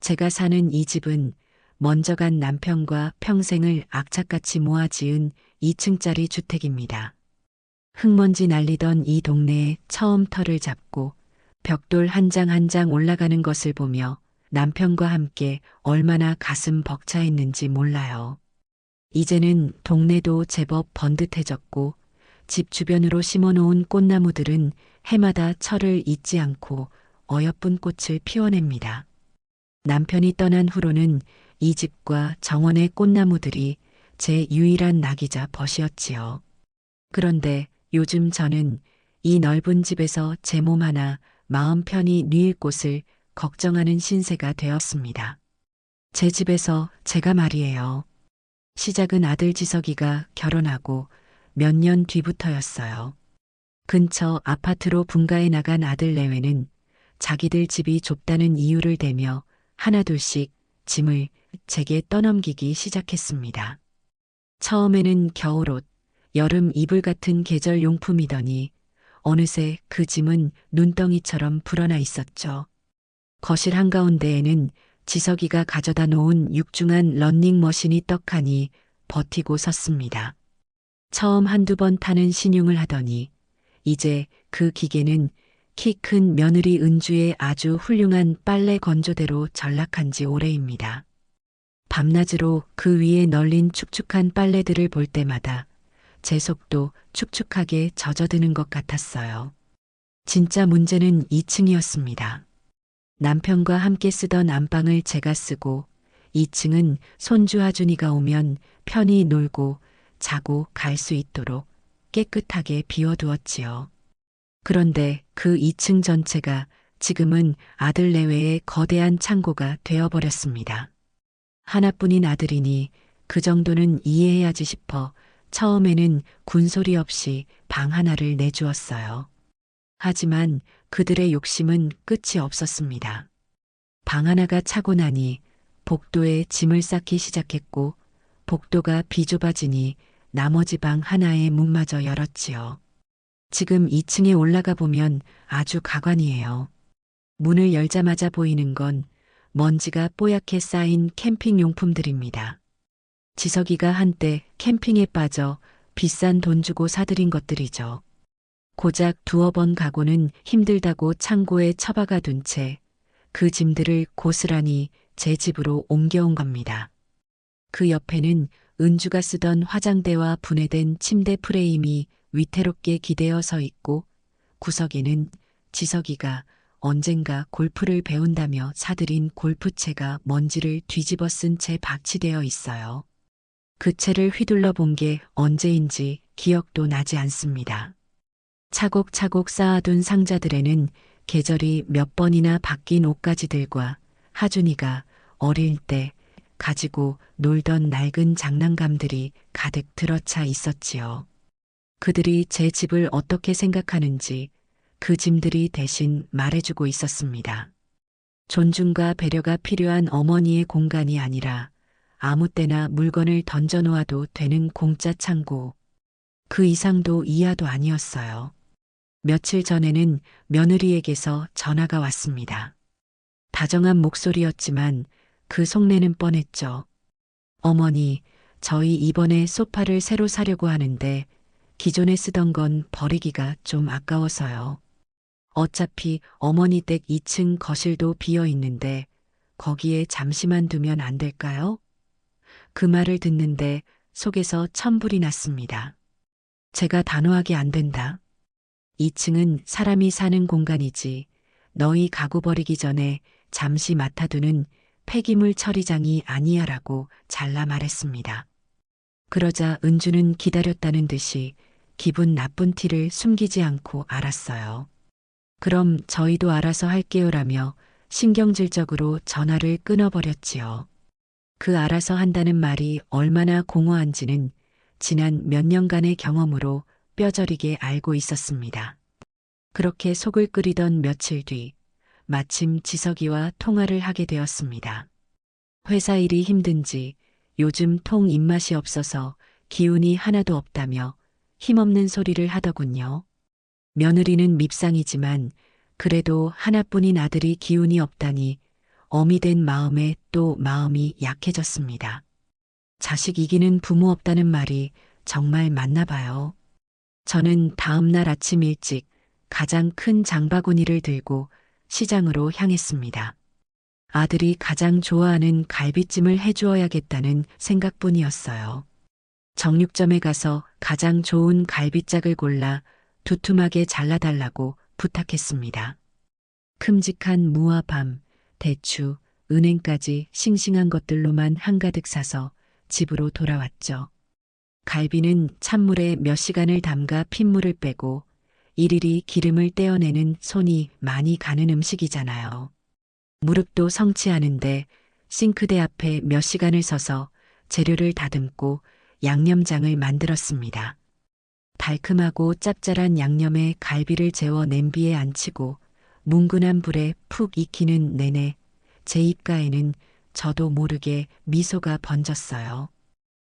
제가 사는 이 집은 먼저 간 남편과 평생을 악착같이 모아 지은 2층짜리 주택입니다. 흙먼지 날리던 이 동네에 처음 터를 잡고 벽돌 한 장 한 장 올라가는 것을 보며 남편과 함께 얼마나 가슴 벅차했는지 몰라요. 이제는 동네도 제법 번듯해졌고 집 주변으로 심어놓은 꽃나무들은 해마다 철을 잊지 않고 어여쁜 꽃을 피워냅니다. 남편이 떠난 후로는 이 집과 정원의 꽃나무들이 제 유일한 낙이자 벗이었지요. 그런데 요즘 저는 이 넓은 집에서 제 몸 하나 마음 편히 누일 곳을 걱정하는 신세가 되었습니다. 제 집에서 제가 말이에요. 시작은 아들 지석이가 결혼하고 몇 년 뒤부터였어요. 근처 아파트로 분가해 나간 아들 내외는 자기들 집이 좁다는 이유를 대며 하나둘씩 짐을 제게 떠넘기기 시작했습니다. 처음에는 겨울옷, 여름 이불 같은 계절 용품이더니 어느새 그 짐은 눈덩이처럼 불어나 있었죠. 거실 한가운데에는 지석이가 가져다 놓은 육중한 런닝머신이 떡하니 버티고 섰습니다. 처음 한두 번 타는 신용을 하더니 이제 그 기계는 키 큰 며느리 은주의 아주 훌륭한 빨래 건조대로 전락한 지 오래입니다. 밤낮으로 그 위에 널린 축축한 빨래들을 볼 때마다 제 속도 축축하게 젖어드는 것 같았어요. 진짜 문제는 2층이었습니다. 남편과 함께 쓰던 안방을 제가 쓰고 2층은 손주 하준이가 오면 편히 놀고 자고 갈 수 있도록 깨끗하게 비워두었지요. 그런데 그 2층 전체가 지금은 아들 내외의 거대한 창고가 되어버렸습니다. 하나뿐인 아들이니 그 정도는 이해해야지 싶어 처음에는 군소리 없이 방 하나를 내주었어요. 하지만 그들의 욕심은 끝이 없었습니다. 방 하나가 차고 나니 복도에 짐을 쌓기 시작했고 복도가 비좁아지니 나머지 방 하나의 문마저 열었지요. 지금 2층에 올라가 보면 아주 가관이에요. 문을 열자마자 보이는 건 먼지가 뽀얗게 쌓인 캠핑 용품들입니다. 지석이가 한때 캠핑에 빠져 비싼 돈 주고 사들인 것들이죠. 고작 두어 번 가고는 힘들다고 창고에 처박아 둔 채 그 짐들을 고스란히 제 집으로 옮겨온 겁니다. 그 옆에는 은주가 쓰던 화장대와 분해된 침대 프레임이 위태롭게 기대어 서 있고 구석에는 지석이가 언젠가 골프를 배운다며 사들인 골프채가 먼지를 뒤집어 쓴 채 박치되어 있어요. 그 채를 휘둘러 본 게 언제인지 기억도 나지 않습니다. 차곡차곡 쌓아둔 상자들에는 계절이 몇 번이나 바뀐 옷가지들과 하준이가 어릴 때 가지고 놀던 낡은 장난감들이 가득 들어차 있었지요. 그들이 제 집을 어떻게 생각하는지 그 짐들이 대신 말해주고 있었습니다. 존중과 배려가 필요한 어머니의 공간이 아니라 아무 때나 물건을 던져놓아도 되는 공짜 창고. 그 이상도 이하도 아니었어요. 며칠 전에는 며느리에게서 전화가 왔습니다. 다정한 목소리였지만 그 속내는 뻔했죠. 어머니, 저희 이번에 소파를 새로 사려고 하는데 기존에 쓰던 건 버리기가 좀 아까워서요. 어차피 어머니 댁 2층 거실도 비어 있는데 거기에 잠시만 두면 안 될까요? 그 말을 듣는데 속에서 천불이 났습니다. 제가 단호하게 안 된다. 2층은 사람이 사는 공간이지 너희 가구 버리기 전에 잠시 맡아두는 폐기물 처리장이 아니야라고 잘라 말했습니다. 그러자 은주는 기다렸다는 듯이 기분 나쁜 티를 숨기지 않고 알았어요. 그럼 저희도 알아서 할게요라며 신경질적으로 전화를 끊어버렸지요. 그 알아서 한다는 말이 얼마나 공허한지는 지난 몇 년간의 경험으로 뼈저리게 알고 있었습니다. 그렇게 속을 끓이던 며칠 뒤 마침 지석이와 통화를 하게 되었습니다. 회사 일이 힘든지 요즘 통 입맛이 없어서 기운이 하나도 없다며 힘없는 소리를 하더군요. 며느리는 밉상이지만 그래도 하나뿐인 아들이 기운이 없다니 어미 된 마음에 또 마음이 약해졌습니다. 자식 이기는 부모 없다는 말이 정말 맞나 봐요. 저는 다음 날 아침 일찍 가장 큰 장바구니를 들고 시장으로 향했습니다. 아들이 가장 좋아하는 갈비찜을 해주어야겠다는 생각뿐이었어요. 정육점에 가서 가장 좋은 갈비짝을 골라 두툼하게 잘라달라고 부탁했습니다. 큼직한 무와 밤, 대추, 은행까지 싱싱한 것들로만 한가득 사서 집으로 돌아왔죠. 갈비는 찬물에 몇 시간을 담가 핏물을 빼고 일일이 기름을 떼어내는 손이 많이 가는 음식이잖아요. 무릎도 성취하는데 싱크대 앞에 몇 시간을 서서 재료를 다듬고 양념장을 만들었습니다. 달큼하고 짭짤한 양념에 갈비를 재워 냄비에 앉히고 뭉근한 불에 푹 익히는 내내 제 입가에는 저도 모르게 미소가 번졌어요.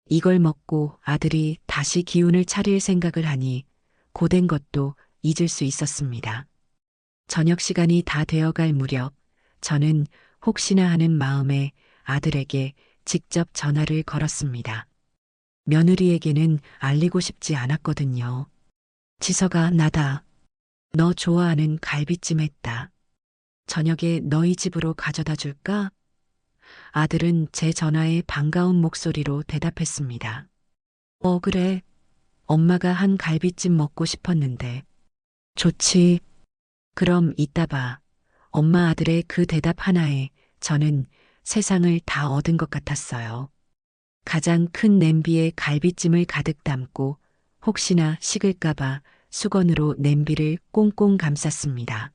이걸 먹고 아들이 다시 기운을 차릴 생각을 하니 고된 것도 잊을 수 있었습니다. 저녁 시간이 다 되어갈 무렵 저는 혹시나 하는 마음에 아들에게 직접 전화를 걸었습니다. 며느리에게는 알리고 싶지 않았거든요. 지석아, 나다. 너 좋아하는 갈비찜 했다. 저녁에 너희 집으로 가져다 줄까? 아들은 제 전화에 반가운 목소리로 대답했습니다. 그래. 엄마가 한 갈비찜 먹고 싶었는데. 좋지. 그럼 이따 봐. 엄마 아들의 그 대답 하나에 저는 세상을 다 얻은 것 같았어요. 가장 큰 냄비에 갈비찜을 가득 담고 혹시나 식을까봐 수건으로 냄비를 꽁꽁 감쌌습니다.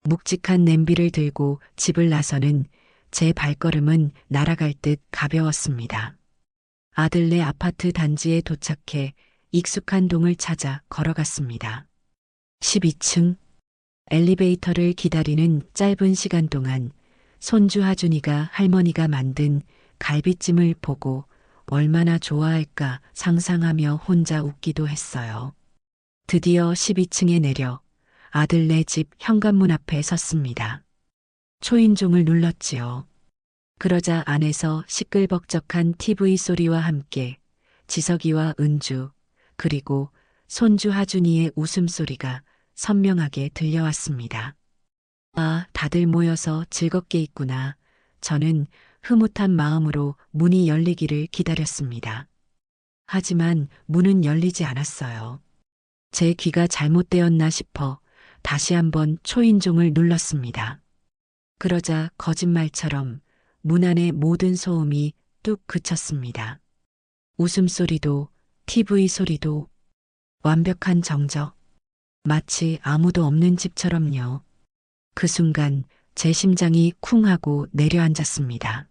묵직한 냄비를 들고 집을 나서는 제 발걸음은 날아갈 듯 가벼웠습니다. 아들네 아파트 단지에 도착해 익숙한 동을 찾아 걸어갔습니다. 12층 엘리베이터를 기다리는 짧은 시간 동안 손주 하준이가 할머니가 만든 갈비찜을 보고 얼마나 좋아할까 상상하며 혼자 웃기도 했어요. 드디어 12층에 내려 아들네 집 현관문 앞에 섰습니다. 초인종을 눌렀지요. 그러자 안에서 시끌벅적한 TV 소리와 함께 지석이와 은주, 그리고 손주 하준이의 웃음소리가 선명하게 들려왔습니다. 아, 다들 모여서 즐겁게 있구나. 저는 흐뭇한 마음으로 문이 열리기를 기다렸습니다. 하지만 문은 열리지 않았어요. 제 귀가 잘못되었나 싶어 다시 한번 초인종을 눌렀습니다. 그러자 거짓말처럼 문 안의 모든 소음이 뚝 그쳤습니다. 웃음소리도, TV 소리도, 완벽한 정적. 마치 아무도 없는 집처럼요. 그 순간 제 심장이 쿵 하고 내려앉았습니다.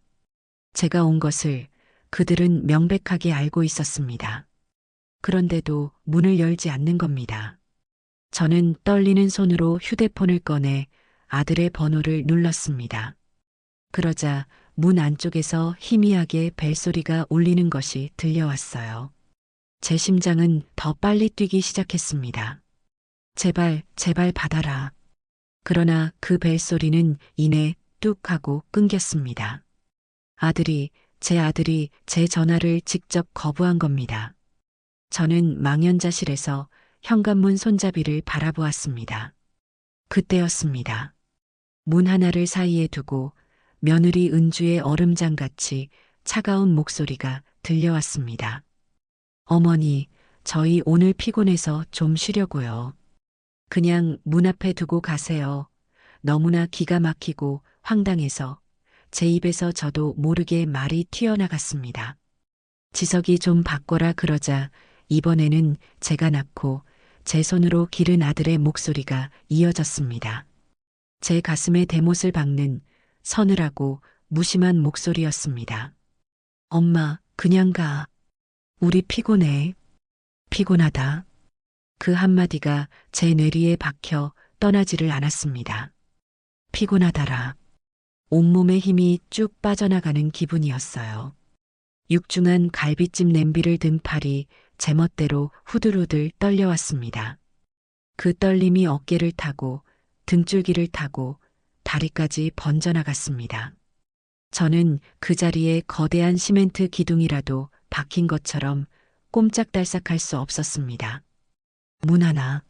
제가 온 것을 그들은 명백하게 알고 있었습니다. 그런데도 문을 열지 않는 겁니다. 저는 떨리는 손으로 휴대폰을 꺼내 아들의 번호를 눌렀습니다. 그러자 문 안쪽에서 희미하게 벨소리가 울리는 것이 들려왔어요. 제 심장은 더 빨리 뛰기 시작했습니다. 제발, 제발 받아라. 그러나 그 벨소리는 이내 뚝 하고 끊겼습니다. 제 아들이 제 전화를 직접 거부한 겁니다. 저는 망연자실해서 현관문 손잡이를 바라보았습니다. 그때였습니다. 문 하나를 사이에 두고 며느리 은주의 얼음장같이 차가운 목소리가 들려왔습니다. 어머니, 저희 오늘 피곤해서 좀 쉬려고요. 그냥 문 앞에 두고 가세요. 너무나 기가 막히고 황당해서 제 입에서 저도 모르게 말이 튀어나갔습니다. 지석이 좀 바꿔라 그러자 이번에는 제가 낳고 제 손으로 기른 아들의 목소리가 이어졌습니다. 제 가슴에 대못을 박는 서늘하고 무심한 목소리였습니다. 엄마, 그냥 가. 우리 피곤해. 피곤하다. 그 한마디가 제 뇌리에 박혀 떠나지를 않았습니다. 피곤하다라. 온몸에 힘이 쭉 빠져나가는 기분이었어요. 육중한 갈비찜 냄비를 든 팔이 제멋대로 후들후들 떨려왔습니다. 그 떨림이 어깨를 타고 등줄기를 타고 다리까지 번져나갔습니다. 저는 그 자리에 거대한 시멘트 기둥이라도 박힌 것처럼 꼼짝달싹할 수 없었습니다. 문 하나,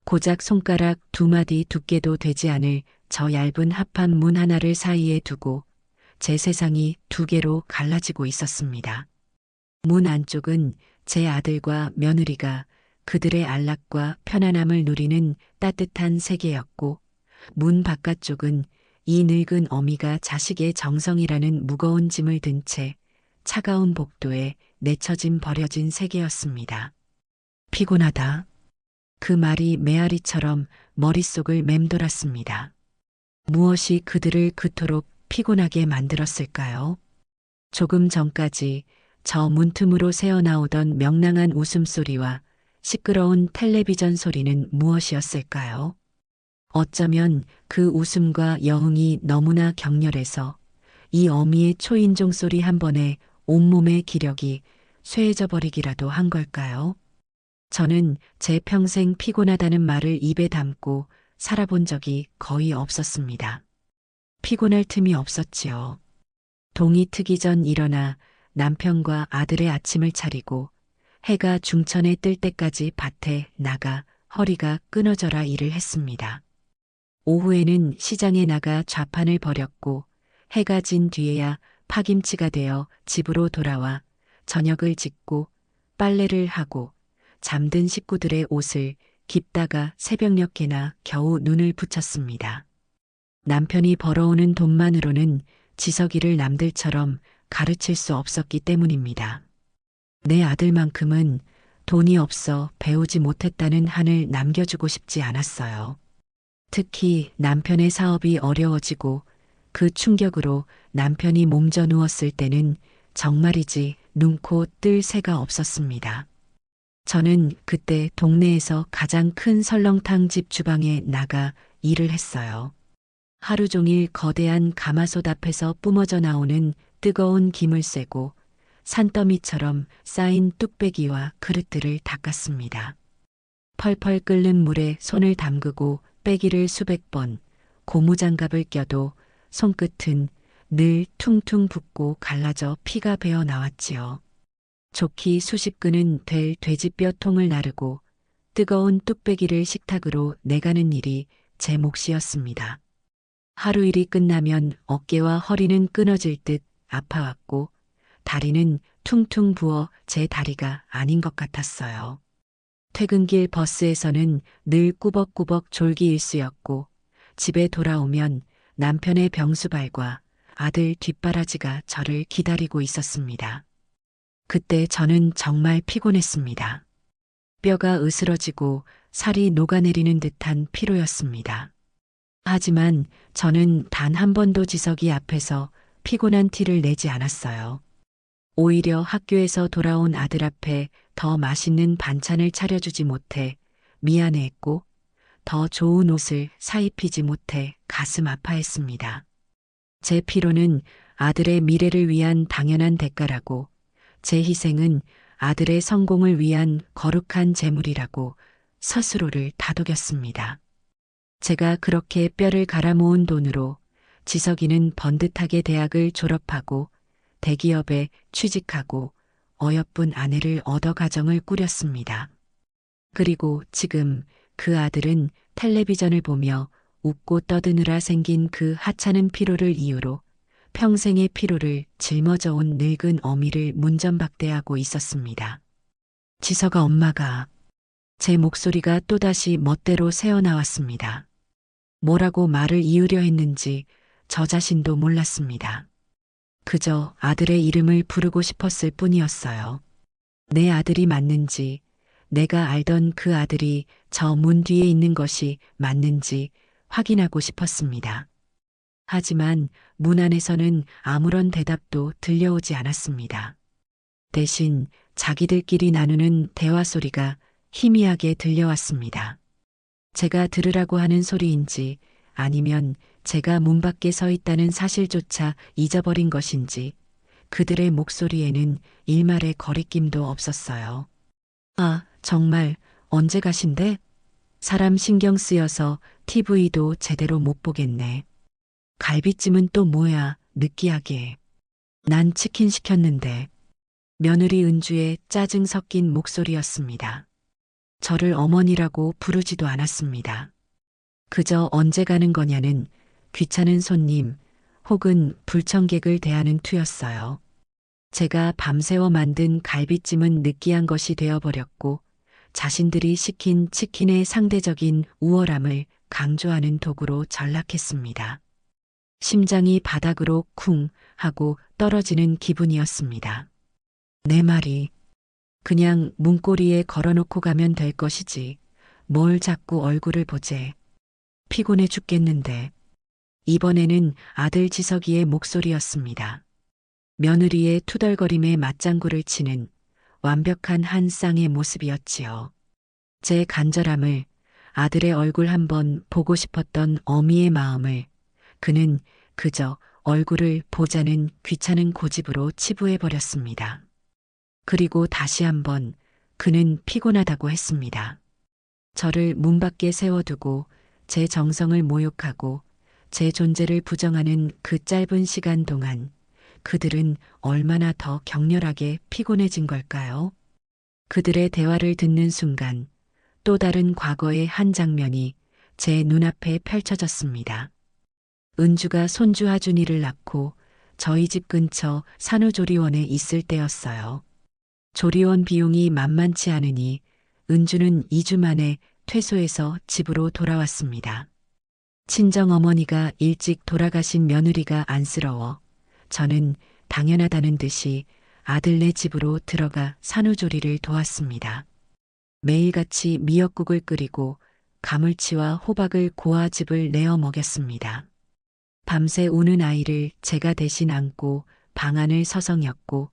고작 손가락 두 마디 두께도 되지 않을 저 얇은 합판 문 하나를 사이에 두고 제 세상이 두 개로 갈라지고 있었습니다. 문 안쪽은 제 아들과 며느리가 그들의 안락과 편안함을 누리는 따뜻한 세계였고, 문 바깥쪽은 이 늙은 어미가 자식의 정성이라는 무거운 짐을 든 채 차가운 복도에 내쳐진 버려진 세계였습니다. 피곤하다. 그 말이 메아리처럼 머릿속을 맴돌았습니다. 무엇이 그들을 그토록 피곤하게 만들었을까요? 조금 전까지 저 문틈으로 새어나오던 명랑한 웃음소리와 시끄러운 텔레비전 소리는 무엇이었을까요? 어쩌면 그 웃음과 여흥이 너무나 격렬해서 이 어미의 초인종 소리 한 번에 온몸의 기력이 쇠해져 버리기라도 한 걸까요? 저는 제 평생 피곤하다는 말을 입에 담고 살아본 적이 거의 없었습니다. 피곤할 틈이 없었지요. 동이 트기 전 일어나 남편과 아들의 아침을 차리고 해가 중천에 뜰 때까지 밭에 나가 허리가 끊어져라 일을 했습니다. 오후에는 시장에 나가 좌판을 벌였고 해가 진 뒤에야 파김치가 되어 집으로 돌아와 저녁을 짓고 빨래를 하고 잠든 식구들의 옷을 깁다가 새벽녘에나 겨우 눈을 붙였습니다. 남편이 벌어오는 돈만으로는 지석이를 남들처럼 가르칠 수 없었기 때문입니다. 내 아들만큼은 돈이 없어 배우지 못했다는 한을 남겨주고 싶지 않았어요. 특히 남편의 사업이 어려워지고 그 충격으로 남편이 몸져 누웠을 때는 정말이지 눈코 뜰 새가 없었습니다. 저는 그때 동네에서 가장 큰 설렁탕 집 주방에 나가 일을 했어요. 하루 종일 거대한 가마솥 앞에서 뿜어져 나오는 뜨거운 김을 쐬고 산더미처럼 쌓인 뚝배기와 그릇들을 닦았습니다. 펄펄 끓는 물에 손을 담그고 빼기를 수백 번, 고무장갑을 껴도 손끝은 늘 퉁퉁 붓고 갈라져 피가 배어 나왔지요. 좋기 수십 근은 될 돼지뼈 통을 나르고 뜨거운 뚝배기를 식탁으로 내가는 일이 제 몫이었습니다. 하루 일이 끝나면 어깨와 허리는 끊어질 듯 아파왔고 다리는 퉁퉁 부어 제 다리가 아닌 것 같았어요. 퇴근길 버스에서는 늘 꾸벅꾸벅 졸기 일쑤였고 집에 돌아오면 남편의 병수발과 아들 뒷바라지가 저를 기다리고 있었습니다. 그때 저는 정말 피곤했습니다. 뼈가 으스러지고 살이 녹아내리는 듯한 피로였습니다. 하지만 저는 단 한 번도 지석이 앞에서 피곤한 티를 내지 않았어요. 오히려 학교에서 돌아온 아들 앞에 더 맛있는 반찬을 차려주지 못해 미안해했고 더 좋은 옷을 사입히지 못해 가슴 아파했습니다. 제 피로는 아들의 미래를 위한 당연한 대가라고, 제 희생은 아들의 성공을 위한 거룩한 재물이라고 스스로를 다독였습니다. 제가 그렇게 뼈를 갈아 모은 돈으로 지석이는 번듯하게 대학을 졸업하고 대기업에 취직하고 어여쁜 아내를 얻어 가정을 꾸렸습니다. 그리고 지금 그 아들은 텔레비전을 보며 웃고 떠드느라 생긴 그 하찮은 피로를 이유로 평생의 피로를 짊어져 온 늙은 어미를 문전박대하고 있었습니다. 지석아 엄마가, 제 목소리가 또다시 멋대로 새어나왔습니다. 뭐라고 말을 이으려 했는지 저 자신도 몰랐습니다. 그저 아들의 이름을 부르고 싶었을 뿐이었어요. 내 아들이 맞는지, 내가 알던 그 아들이 저 문 뒤에 있는 것이 맞는지 확인하고 싶었습니다. 하지만 문 안에서는 아무런 대답도 들려오지 않았습니다. 대신 자기들끼리 나누는 대화 소리가 희미하게 들려왔습니다. 제가 들으라고 하는 소리인지 아니면 제가 문 밖에 서 있다는 사실조차 잊어버린 것인지 그들의 목소리에는 일말의 거리낌도 없었어요. 아, 정말 언제 가신대? 사람 신경 쓰여서 TV도 제대로 못 보겠네. 갈비찜은 또 뭐야, 느끼하게. 난 치킨 시켰는데. 며느리 은주의 짜증 섞인 목소리였습니다. 저를 어머니라고 부르지도 않았습니다. 그저 언제 가는 거냐는 귀찮은 손님 혹은 불청객을 대하는 투였어요. 제가 밤새워 만든 갈비찜은 느끼한 것이 되어버렸고 자신들이 시킨 치킨의 상대적인 우월함을 강조하는 도구로 전락했습니다. 심장이 바닥으로 쿵 하고 떨어지는 기분이었습니다. 내 말이 그냥 문고리에 걸어놓고 가면 될 것이지 뭘 자꾸 얼굴을 보재. 피곤해 죽겠는데. 이번에는 아들 지석이의 목소리였습니다. 며느리의 투덜거림에 맞장구를 치는 완벽한 한 쌍의 모습이었지요. 제 간절함을, 아들의 얼굴 한번 보고 싶었던 어미의 마음을 그는 그저 얼굴을 보자는 귀찮은 고집으로 치부해버렸습니다. 그리고 다시 한번 그는 피곤하다고 했습니다. 저를 문 밖에 세워두고 제 정성을 모욕하고 제 존재를 부정하는 그 짧은 시간 동안 그들은 얼마나 더 격렬하게 피곤해진 걸까요? 그들의 대화를 듣는 순간 또 다른 과거의 한 장면이 제 눈앞에 펼쳐졌습니다. 은주가 손주 하준이를 낳고 저희 집 근처 산후조리원에 있을 때였어요. 조리원 비용이 만만치 않으니 은주는 2주 만에 퇴소해서 집으로 돌아왔습니다. 친정어머니가 일찍 돌아가신 며느리가 안쓰러워 저는 당연하다는 듯이 아들네 집으로 들어가 산후조리를 도왔습니다. 매일같이 미역국을 끓이고 가물치와 호박을 고아즙을 내어 먹였습니다. 밤새 우는 아이를 제가 대신 안고 방안을 서성였고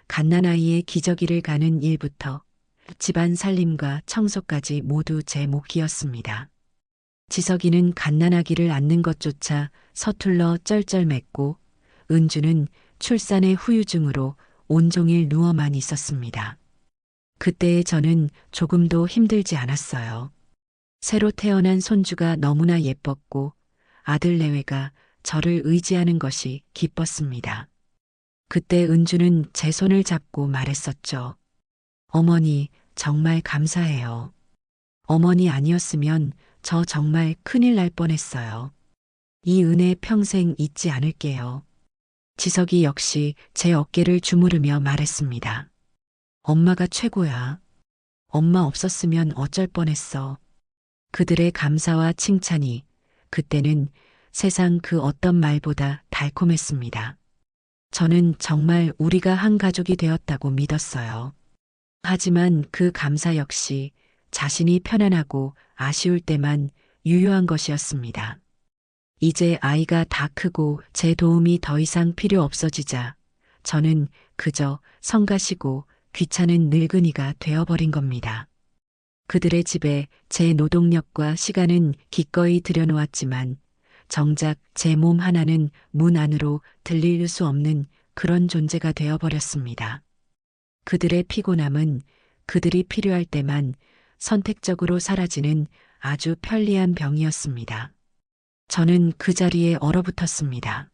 갓난아이의 기저귀를 가는 일부터 집안 살림과 청소까지 모두 제 몫이었습니다. 지석이는 갓난아기를 안는 것조차 서툴러 쩔쩔맸고 은주는 출산의 후유증으로 온종일 누워만 있었습니다. 그때의 저는 조금도 힘들지 않았어요. 새로 태어난 손주가 너무나 예뻤고 아들 내외가 저를 의지하는 것이 기뻤습니다. 그때 은주는 제 손을 잡고 말했었죠. 어머니, 정말 감사해요. 어머니 아니었으면 저 정말 큰일 날 뻔했어요. 이 은혜 평생 잊지 않을게요. 지석이 역시 제 어깨를 주무르며 말했습니다. 엄마가 최고야. 엄마 없었으면 어쩔 뻔했어. 그들의 감사와 칭찬이 그때는 세상 그 어떤 말보다 달콤했습니다. 저는 정말 우리가 한 가족이 되었다고 믿었어요. 하지만 그 감사 역시 자신이 편안하고 아쉬울 때만 유효한 것이었습니다. 이제 아이가 다 크고 제 도움이 더 이상 필요 없어지자 저는 그저 성가시고 귀찮은 늙은이가 되어버린 겁니다. 그들의 집에 제 노동력과 시간은 기꺼이 들여놓았지만 정작 제 몸 하나는 문 안으로 들릴 수 없는 그런 존재가 되어버렸습니다. 그들의 피곤함은 그들이 필요할 때만 선택적으로 사라지는 아주 편리한 병이었습니다. 저는 그 자리에 얼어붙었습니다.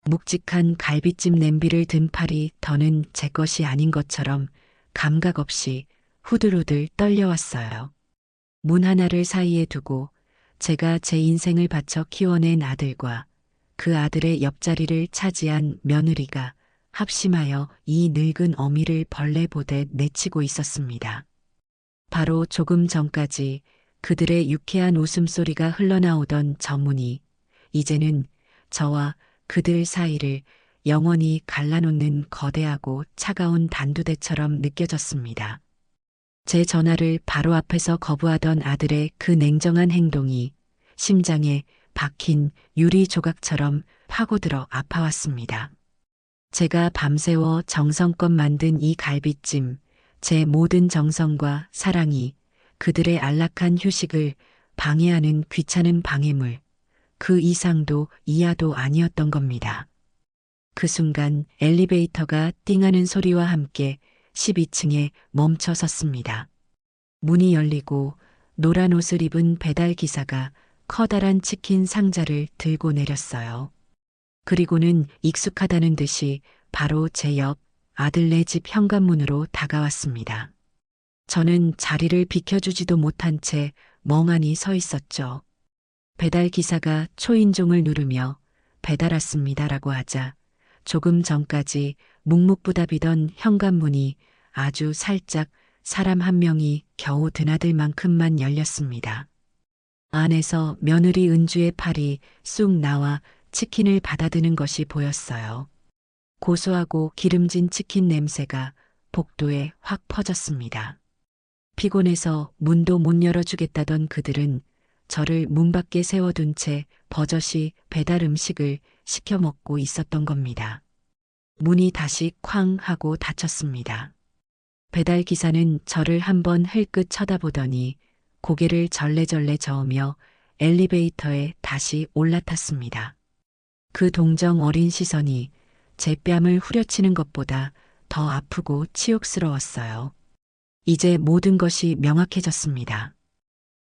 묵직한 갈비찜 냄비를 든 팔이 더는 제 것이 아닌 것처럼 감각 없이 후들후들 떨려왔어요. 문 하나를 사이에 두고 제가 제 인생을 바쳐 키워낸 아들과 그 아들의 옆자리를 차지한 며느리가 합심하여 이 늙은 어미를 벌레 보듯 내치고 있었습니다. 바로 조금 전까지 그들의 유쾌한 웃음소리가 흘러나오던 저 문이 이제는 저와 그들 사이를 영원히 갈라놓는 거대하고 차가운 단두대처럼 느껴졌습니다. 제 전화를 바로 앞에서 거부하던 아들의 그 냉정한 행동이 심장에 박힌 유리 조각처럼 파고들어 아파왔습니다. 제가 밤새워 정성껏 만든 이 갈비찜, 제 모든 정성과 사랑이 그들의 안락한 휴식을 방해하는 귀찮은 방해물, 그 이상도 이하도 아니었던 겁니다. 그 순간 엘리베이터가 띵하는 소리와 함께 12층에 멈춰 섰습니다. 문이 열리고 노란 옷을 입은 배달 기사가 커다란 치킨 상자를 들고 내렸어요. 그리고는 익숙하다는 듯이 바로 제 옆 아들네 집 현관문으로 다가왔습니다. 저는 자리를 비켜주지도 못한 채 멍하니 서 있었죠. 배달 기사가 초인종을 누르며 배달 왔습니다라고 하자 조금 전까지 묵묵부답이던 현관문이 아주 살짝 사람 한 명이 겨우 드나들 만큼만 열렸습니다. 안에서 며느리 은주의 팔이 쑥 나와 치킨을 받아드는 것이 보였어요. 고소하고 기름진 치킨 냄새가 복도에 확 퍼졌습니다. 피곤해서 문도 못 열어주겠다던 그들은 저를 문 밖에 세워둔 채 버젓이 배달 음식을 시켜 먹고 있었던 겁니다. 문이 다시 쾅 하고 닫혔습니다. 배달 기사는 저를 한번 흘끗 쳐다보더니 고개를 절레절레 저으며 엘리베이터에 다시 올라탔습니다. 그 동정 어린 시선이 제 뺨을 후려치는 것보다 더 아프고 치욕스러웠어요. 이제 모든 것이 명확해졌습니다.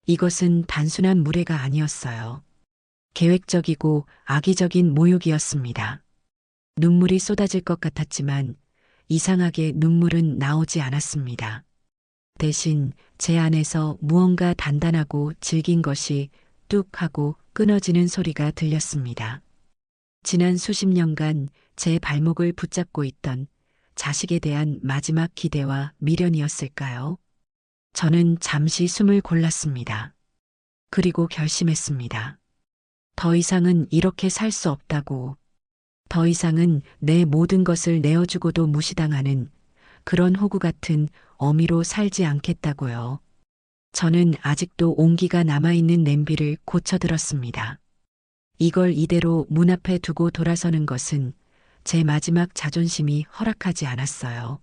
이것은 단순한 무례가 아니었어요. 계획적이고 악의적인 모욕이었습니다. 눈물이 쏟아질 것 같았지만 이상하게 눈물은 나오지 않았습니다. 대신 제 안에서 무언가 단단하고 질긴 것이 뚝 하고 끊어지는 소리가 들렸습니다. 지난 수십 년간 제 발목을 붙잡고 있던 자식에 대한 마지막 기대와 미련이었을까요? 저는 잠시 숨을 골랐습니다. 그리고 결심했습니다. 더 이상은 이렇게 살 수 없다고. 더 이상은 내 모든 것을 내어주고도 무시당하는 그런 호구 같은 어미로 살지 않겠다고요. 저는 아직도 온기가 남아있는 냄비를 고쳐들었습니다. 이걸 이대로 문 앞에 두고 돌아서는 것은 제 마지막 자존심이 허락하지 않았어요.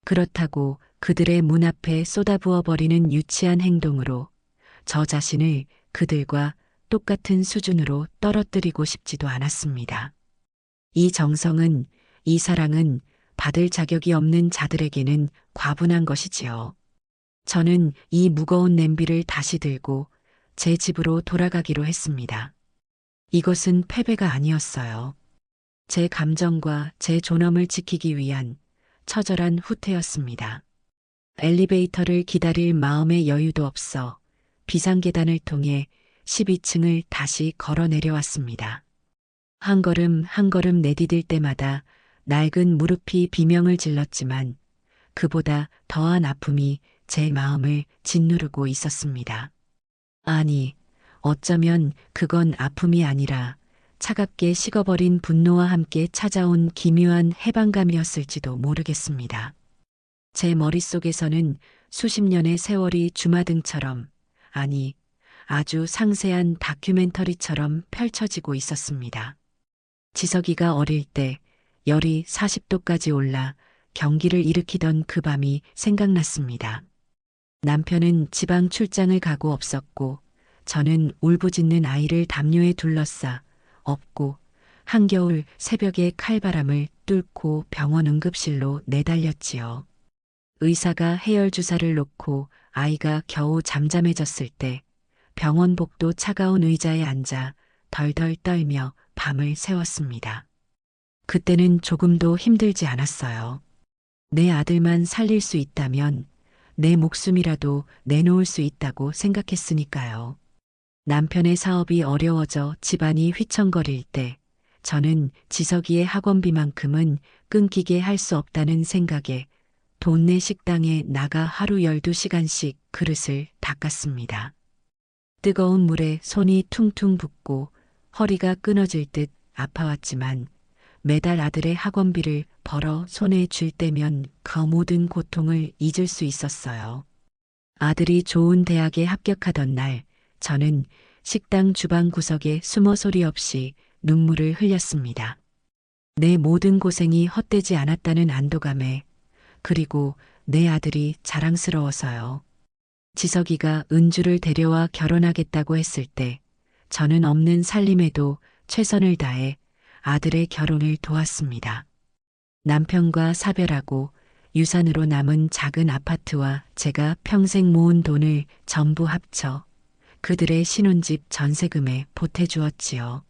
그렇다고 그들의 문 앞에 쏟아부어버리는 유치한 행동으로 저 자신을 그들과 똑같은 수준으로 떨어뜨리고 싶지도 않았습니다. 이 정성은, 이 사랑은 받을 자격이 없는 자들에게는 과분한 것이지요. 저는 이 무거운 냄비를 다시 들고 제 집으로 돌아가기로 했습니다. 이것은 패배가 아니었어요. 제 감정과 제 존엄을 지키기 위한 처절한 후퇴였습니다. 엘리베이터를 기다릴 마음의 여유도 없어 비상계단을 통해 12층을 다시 걸어 내려왔습니다. 한 걸음 한 걸음 내디딜 때마다 낡은 무릎이 비명을 질렀지만 그보다 더한 아픔이 제 마음을 짓누르고 있었습니다. 아니, 어쩌면 그건 아픔이 아니라 차갑게 식어버린 분노와 함께 찾아온 기묘한 해방감이었을지도 모르겠습니다. 제 머릿속에서는 수십 년의 세월이 주마등처럼, 아니, 아주 상세한 다큐멘터리처럼 펼쳐지고 있었습니다. 지석이가 어릴 때 열이 40도까지 올라 경기를 일으키던 그 밤이 생각났습니다. 남편은 지방 출장을 가고 없었고 저는 울부짖는 아이를 담요에 둘러싸 업고 한겨울 새벽의 칼바람을 뚫고 병원 응급실로 내달렸지요. 의사가 해열 주사를 놓고 아이가 겨우 잠잠해졌을 때 병원 복도 차가운 의자에 앉아 덜덜 떨며 밤을 새웠습니다. 그때는 조금도 힘들지 않았어요. 내 아들만 살릴 수 있다면 내 목숨이라도 내놓을 수 있다고 생각했으니까요. 남편의 사업이 어려워져 집안이 휘청거릴 때 저는 지석이의 학원비만큼은 끊기게 할 수 없다는 생각에 동네 식당에 나가 하루 12시간씩 그릇을 닦았습니다. 뜨거운 물에 손이 퉁퉁 붓고 허리가 끊어질 듯 아파왔지만 매달 아들의 학원비를 벌어 손에 쥘 때면 그 모든 고통을 잊을 수 있었어요. 아들이 좋은 대학에 합격하던 날 저는 식당 주방 구석에 숨어 소리 없이 눈물을 흘렸습니다. 내 모든 고생이 헛되지 않았다는 안도감에, 그리고 내 아들이 자랑스러워서요. 지석이가 은주를 데려와 결혼하겠다고 했을 때 저는 없는 살림에도 최선을 다해 아들의 결혼을 도왔습니다. 남편과 사별하고 유산으로 남은 작은 아파트와 제가 평생 모은 돈을 전부 합쳐 그들의 신혼집 전세금에 보태주었지요.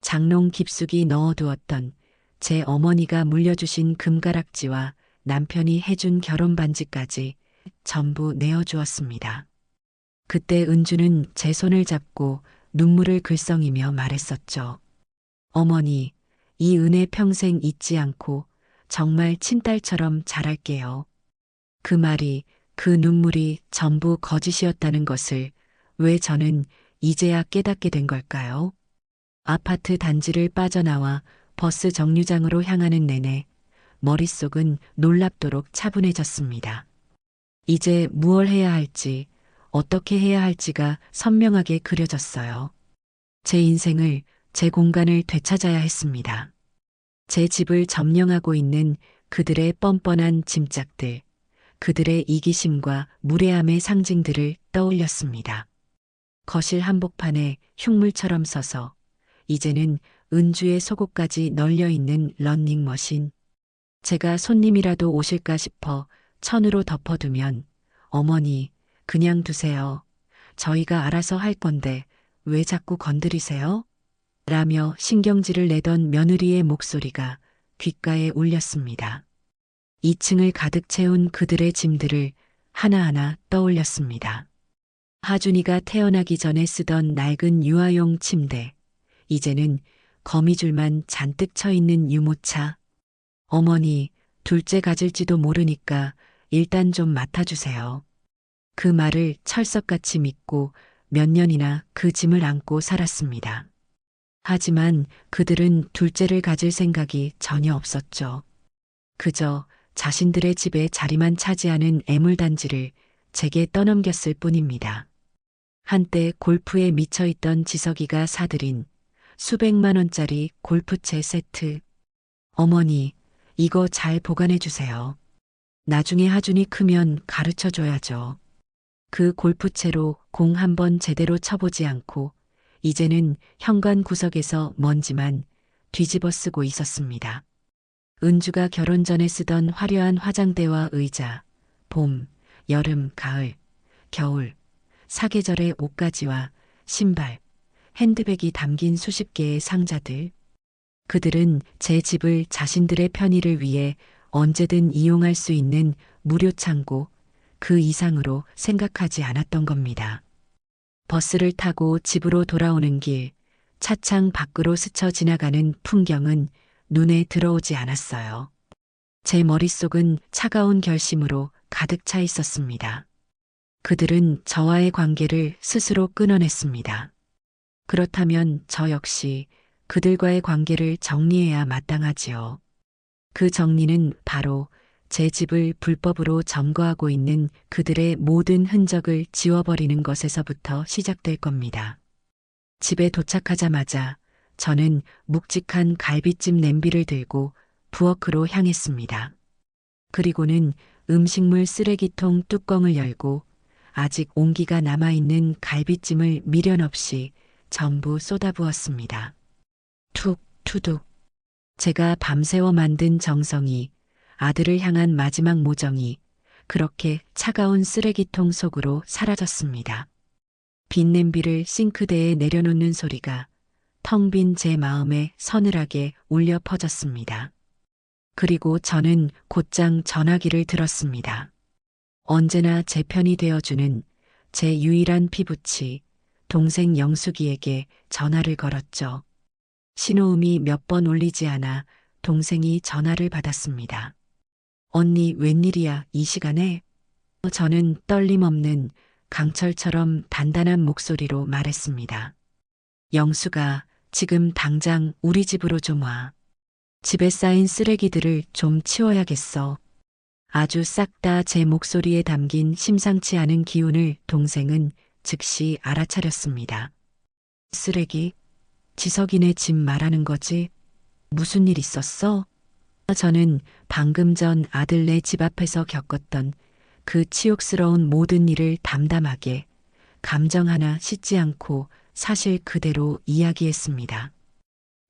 장롱 깊숙이 넣어두었던 제 어머니가 물려주신 금가락지와 남편이 해준 결혼 반지까지 전부 내어주었습니다. 그때 은주는 제 손을 잡고 눈물을 글썽이며 말했었죠. 어머니, 이 은혜 평생 잊지 않고 정말 친딸처럼 자랄게요. 그 말이, 그 눈물이 전부 거짓이었다는 것을 왜 저는 이제야 깨닫게 된 걸까요? 아파트 단지를 빠져나와 버스 정류장으로 향하는 내내 머릿속은 놀랍도록 차분해졌습니다. 이제 무얼 해야 할지, 어떻게 해야 할지가 선명하게 그려졌어요. 제 인생을, 제 공간을 되찾아야 했습니다. 제 집을 점령하고 있는 그들의 뻔뻔한 짐짝들, 그들의 이기심과 무례함의 상징들을 떠올렸습니다. 거실 한복판에 흉물처럼 서서 이제는 은주의 속옷까지 널려있는 러닝머신. 제가 손님이라도 오실까 싶어 천으로 덮어두면 어머니, 그냥 두세요. 저희가 알아서 할 건데 왜 자꾸 건드리세요? 라며 신경질을 내던 며느리의 목소리가 귓가에 울렸습니다. 2층을 가득 채운 그들의 짐들을 하나하나 떠올렸습니다. 하준이가 태어나기 전에 쓰던 낡은 유아용 침대, 이제는 거미줄만 잔뜩 쳐 있는 유모차. 어머니, 둘째 가질지도 모르니까 일단 좀 맡아주세요. 그 말을 철석같이 믿고 몇 년이나 그 짐을 안고 살았습니다. 하지만 그들은 둘째를 가질 생각이 전혀 없었죠. 그저 자신들의 집에 자리만 차지하는 애물단지를 제게 떠넘겼을 뿐입니다. 한때 골프에 미쳐있던 지석이가 사들인 수백만 원짜리 골프채 세트. 어머니, 이거 잘 보관해 주세요. 나중에 하준이 크면 가르쳐 줘야죠. 그 골프채로 공 한 번 제대로 쳐보지 않고 이제는 현관 구석에서 먼지만 뒤집어 쓰고 있었습니다. 은주가 결혼 전에 쓰던 화려한 화장대와 의자, 봄, 여름, 가을, 겨울, 사계절의 옷가지와 신발, 핸드백이 담긴 수십 개의 상자들. 그들은 제 집을 자신들의 편의를 위해 언제든 이용할 수 있는 무료 창고, 그 이상으로 생각하지 않았던 겁니다. 버스를 타고 집으로 돌아오는 길, 차창 밖으로 스쳐 지나가는 풍경은 눈에 들어오지 않았어요. 제 머릿속은 차가운 결심으로 가득 차 있었습니다. 그들은 저와의 관계를 스스로 끊어냈습니다. 그렇다면 저 역시 그들과의 관계를 정리해야 마땅하지요. 그 정리는 바로 제 집을 불법으로 점거하고 있는 그들의 모든 흔적을 지워버리는 것에서부터 시작될 겁니다. 집에 도착하자마자 저는 묵직한 갈비찜 냄비를 들고 부엌으로 향했습니다. 그리고는 음식물 쓰레기통 뚜껑을 열고 아직 온기가 남아있는 갈비찜을 미련 없이 전부 쏟아부었습니다. 툭, 투둑. 제가 밤새워 만든 정성이, 아들을 향한 마지막 모정이 그렇게 차가운 쓰레기통 속으로 사라졌습니다. 빈 냄비를 싱크대에 내려놓는 소리가 텅 빈 제 마음에 서늘하게 울려 퍼졌습니다. 그리고 저는 곧장 전화기를 들었습니다. 언제나 제 편이 되어주는 제 유일한 피부치, 동생 영숙이에게 전화를 걸었죠. 신호음이 몇 번 울리지 않아 동생이 전화를 받았습니다. 언니, 웬일이야, 이 시간에? 저는 떨림 없는 강철처럼 단단한 목소리로 말했습니다. 영수가 지금 당장 우리 집으로 좀 와. 집에 쌓인 쓰레기들을 좀 치워야겠어. 아주 싹 다 제 목소리에 담긴 심상치 않은 기운을 동생은 즉시 알아차렸습니다. 쓰레기? 지석이네 집 말하는 거지? 무슨 일 있었어? 저는 방금 전 아들네 집 앞에서 겪었던 그 치욕스러운 모든 일을 담담하게, 감정 하나 씻지 않고 사실 그대로 이야기했습니다.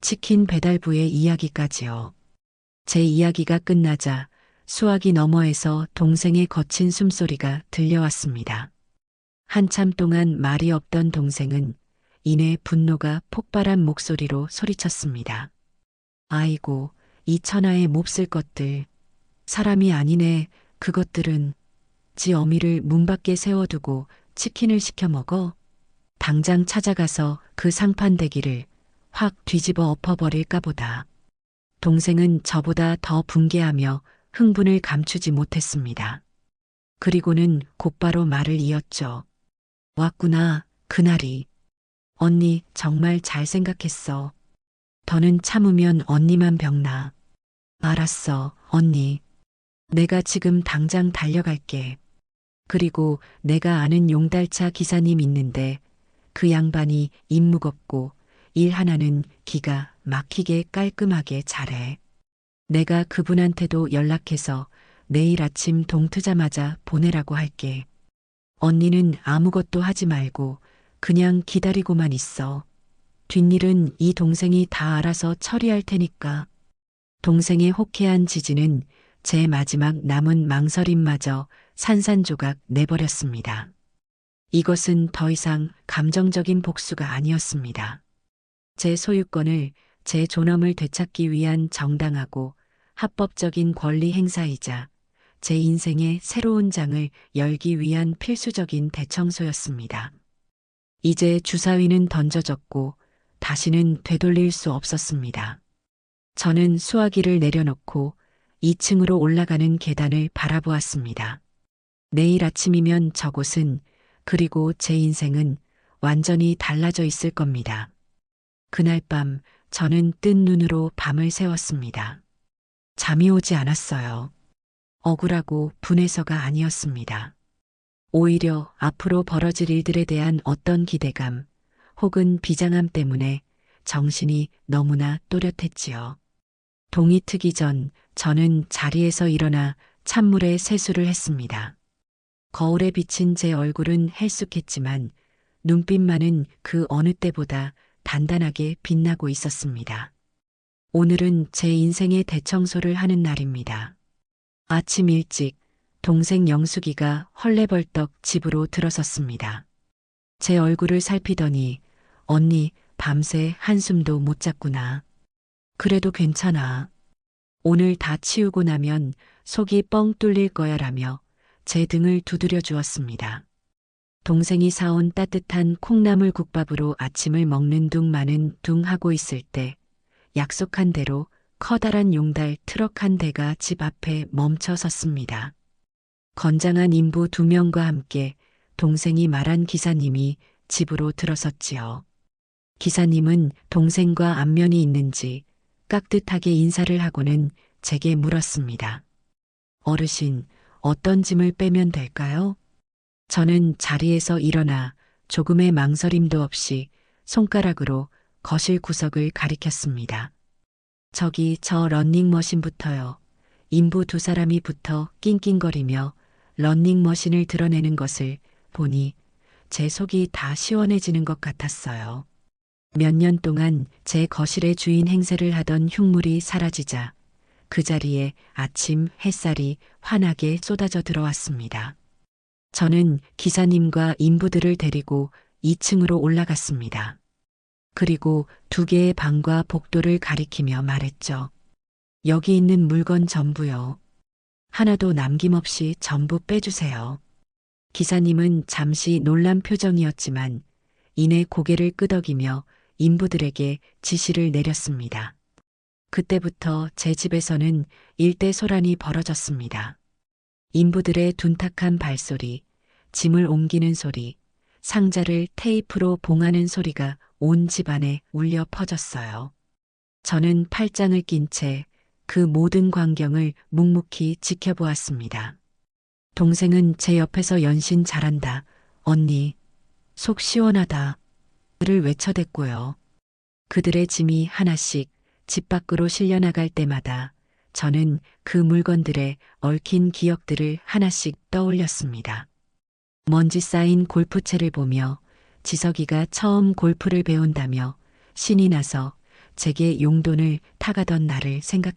치킨 배달부의 이야기까지요. 제 이야기가 끝나자 수화기 너머에서 동생의 거친 숨소리가 들려왔습니다. 한참 동안 말이 없던 동생은 이내 분노가 폭발한 목소리로 소리쳤습니다. 아이고, 이 천하의 몹쓸 것들. 사람이 아니네. 그것들은 지 어미를 문 밖에 세워두고 치킨을 시켜 먹어. 당장 찾아가서 그 상판대기를 확 뒤집어 엎어버릴까 보다. 동생은 저보다 더 분개하며 흥분을 감추지 못했습니다. 그리고는 곧바로 말을 이었죠. 왔구나, 그날이. 언니 정말 잘 생각했어. 더는 참으면 언니만 병나. 알았어, 언니. 내가 지금 당장 달려갈게. 그리고 내가 아는 용달차 기사님 있는데 그 양반이 입 무겁고 일 하나는 기가 막히게 깔끔하게 잘해. 내가 그분한테도 연락해서 내일 아침 동 트자마자 보내라고 할게. 언니는 아무것도 하지 말고 그냥 기다리고만 있어. 뒷일은 이 동생이 다 알아서 처리할 테니까. 동생의 호쾌한 지지는 제 마지막 남은 망설임마저 산산조각 내버렸습니다. 이것은 더 이상 감정적인 복수가 아니었습니다. 제 소유권을, 제 존엄을 되찾기 위한 정당하고 합법적인 권리 행사이자 제 인생의 새로운 장을 열기 위한 필수적인 대청소였습니다. 이제 주사위는 던져졌고 다시는 되돌릴 수 없었습니다. 저는 수화기를 내려놓고 2층으로 올라가는 계단을 바라보았습니다. 내일 아침이면 저곳은, 그리고 제 인생은 완전히 달라져 있을 겁니다. 그날 밤 저는 뜬 눈으로 밤을 새웠습니다. 잠이 오지 않았어요. 억울하고 분해서가 아니었습니다. 오히려 앞으로 벌어질 일들에 대한 어떤 기대감 혹은 비장함 때문에 정신이 너무나 또렷했지요. 동이 트기 전 저는 자리에서 일어나 찬물에 세수를 했습니다. 거울에 비친 제 얼굴은 헬쑥했지만 눈빛만은 그 어느 때보다 단단하게 빛나고 있었습니다. 오늘은 제 인생의 대청소를 하는 날입니다. 아침 일찍 동생 영숙이가 헐레벌떡 집으로 들어섰습니다. 제 얼굴을 살피더니 언니 밤새 한숨도 못 잤구나. 그래도 괜찮아. 오늘 다 치우고 나면 속이 뻥 뚫릴 거야라며 제 등을 두드려 주었습니다. 동생이 사온 따뜻한 콩나물 국밥으로 아침을 먹는 둥 하고 있을 때 약속한 대로 커다란 용달 트럭 한 대가 집 앞에 멈춰 섰습니다. 건장한 인부 2명과 함께 동생이 말한 기사님이 집으로 들어섰지요. 기사님은 동생과 안면이 있는지 깍듯하게 인사를 하고는 제게 물었습니다. 어르신, 어떤 짐을 빼면 될까요? 저는 자리에서 일어나 조금의 망설임도 없이 손가락으로 거실 구석을 가리켰습니다. 저기 저 런닝머신부터요. 인부 2사람이 붙어 낑낑거리며 런닝머신을 드러내는 것을 보니 제 속이 다 시원해지는 것 같았어요. 몇 년 동안 제 거실의 주인 행세를 하던 흉물이 사라지자 그 자리에 아침 햇살이 환하게 쏟아져 들어왔습니다. 저는 기사님과 인부들을 데리고 2층으로 올라갔습니다. 그리고 2개의 방과 복도를 가리키며 말했죠. 여기 있는 물건 전부요. 하나도 남김없이 전부 빼주세요. 기사님은 잠시 놀란 표정이었지만 이내 고개를 끄덕이며 인부들에게 지시를 내렸습니다. 그때부터 제 집에서는 일대소란이 벌어졌습니다. 인부들의 둔탁한 발소리, 짐을 옮기는 소리, 상자를 테이프로 봉하는 소리가 온 집안에 울려 퍼졌어요. 저는 팔짱을 낀 채 그 모든 광경을 묵묵히 지켜보았습니다. 동생은 제 옆에서 연신 잘한다. 언니, 속 시원하다. 를 외쳐댔고요. 그들의 짐이 하나씩 집 밖으로 실려나갈 때마다 저는 그 물건들의 얽힌 기억들을 하나씩 떠올렸습니다. 먼지 쌓인 골프채를 보며 지석이가 처음 골프를 배운다며 신이 나서 제게 용돈을 타가던 날을 생각했습니다.